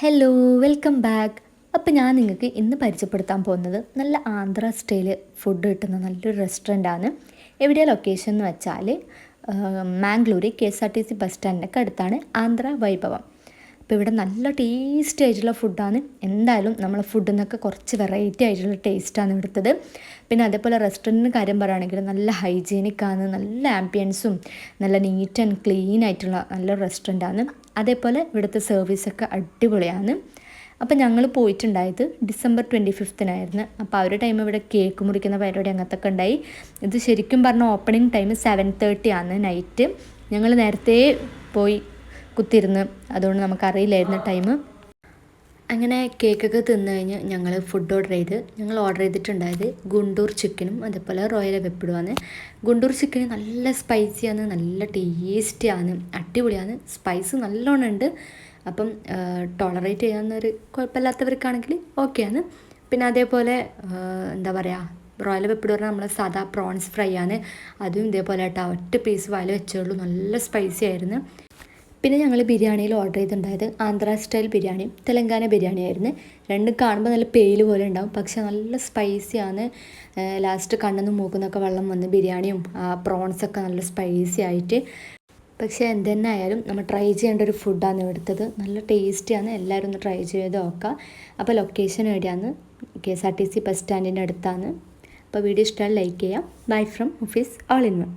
Hello, welcome back. അപ്പോൾ ഞാൻ നിങ്ങൾക്ക് ഇന്ന് പരിചയപ്പെടുത്താൻ പോകുന്നത് നല്ല ആന്ധ്ര സ്റ്റൈൽ ഫുഡ് കിട്ടുന്ന നല്ലൊരു റെസ്റ്റോറൻ്റാണ്. എവിടെയാണ് ലൊക്കേഷൻ എന്ന് വെച്ചാൽ മാംഗ്ലൂർ KSRTC ബസ് സ്റ്റാൻഡിനൊക്കെ അടുത്താണ് ആന്ധ്ര വൈഭവം. അപ്പോൾ ഇവിടെ നല്ല ടേസ്റ്റി ആയിട്ടുള്ള ഫുഡാണ്. എന്തായാലും നമ്മളെ ഫുഡിൽ നിന്നൊക്കെ കുറച്ച് വെറൈറ്റി ആയിട്ടുള്ള ടേസ്റ്റാണ് ഇവിടുത്തത്. പിന്നെ അതേപോലെ റെസ്റ്റോറൻറ്റിൻ്റെ കാര്യം പറയുകയാണെങ്കിൽ നല്ല ഹൈജീനിക്കാണ്, നല്ല ആംബിയൻസും നല്ല നീറ്റ് ആൻഡ് ക്ലീൻ ആയിട്ടുള്ള നല്ലൊരു റെസ്റ്റോറൻ്റാണ്. അതേപോലെ ഇവിടുത്തെ സർവീസൊക്കെ അടിപൊളിയാണ്. അപ്പോൾ ഞങ്ങൾ പോയിട്ടുണ്ടായത് ഡിസംബർ 25-നായിരുന്നു. അപ്പോൾ ആ ഒരു ടൈം ഇവിടെ കേക്ക് മുറിക്കുന്ന പരിപാടി അങ്ങനത്തെ ഒക്കെ ഉണ്ടായി. ഇത് ശരിക്കും പറഞ്ഞാൽ ഓപ്പണിംഗ് ടൈം 7:30 ആണ് നൈറ്റ്. ഞങ്ങൾ നേരത്തെ പോയി കുത്തിരുന്ന്, അതുകൊണ്ട് നമുക്കറിയില്ലായിരുന്നു ടൈം. അങ്ങനെ കേക്കൊക്കെ തിന്നു കഴിഞ്ഞ് ഞങ്ങൾ ഫുഡ് ഞങ്ങൾ ഓർഡർ ചെയ്തിട്ടുണ്ടായത് ഗുണ്ടൂർ ചിക്കനും അതേപോലെ റോയൽ വെപ്പിടുവാണ്. ഗുണ്ടൂർ ചിക്കൻ നല്ല സ്പൈസിയാണ്, നല്ല ടേസ്റ്റിയാണ്, അടിപൊളിയാണ്. സ്പൈസ് നല്ലോണം ഉണ്ട്. അപ്പം ടോളറേറ്റ് ചെയ്യാവുന്നൊരു കുഴപ്പമില്ലാത്തവർക്കാണെങ്കിൽ ഓക്കെയാണ്. പിന്നെ അതേപോലെ എന്താ പറയുക, റോയൽ വെപ്പിട് പറഞ്ഞാൽ നമ്മൾ സാധാ പ്രോൺസ് ഫ്രൈ ആണ്. അതും ഇതേപോലെ കേട്ടോ, ഒറ്റ പീസ് വായിൽ വെച്ചോളൂ, നല്ല സ്പൈസി ആയിരുന്നു. പിന്നെ ഞങ്ങൾ ബിരിയാണിയിൽ ഓർഡർ ചെയ്തിട്ടുണ്ടായത് ആന്ധ്ര സ്റ്റൈൽ ബിരിയാണിയും തെലങ്കാന ബിരിയാണിയായിരുന്നു. രണ്ടും കാണുമ്പോൾ നല്ല പേല് പോലെ ഉണ്ടാവും, പക്ഷേ നല്ല സ്പൈസിയാണ്. ലാസ്റ്റ് കണ്ണെന്നും മൂക്കുന്നൊക്കെ വെള്ളം വന്ന് ബിരിയാണിയും പ്രോൺസൊക്കെ നല്ല സ്പൈസി ആയിട്ട്. പക്ഷേ എന്തെന്നെ ആയാലും നമ്മൾ ട്രൈ ചെയ്യേണ്ട ഒരു ഫുഡാണ് ഇവിടുത്തത്. നല്ല ടേസ്റ്റിയാണ്, എല്ലാവരും ഒന്ന് ട്രൈ ചെയ്ത് നോക്കുക. അപ്പോൾ ലൊക്കേഷൻ എവിടെയാണ്? KSRTC ബസ് സ്റ്റാൻഡിൻ്റെ അടുത്താണ്. അപ്പോൾ വീഡിയോ ഇഷ്ടമായി ലൈക്ക് ചെയ്യാം. Bye from office all in one.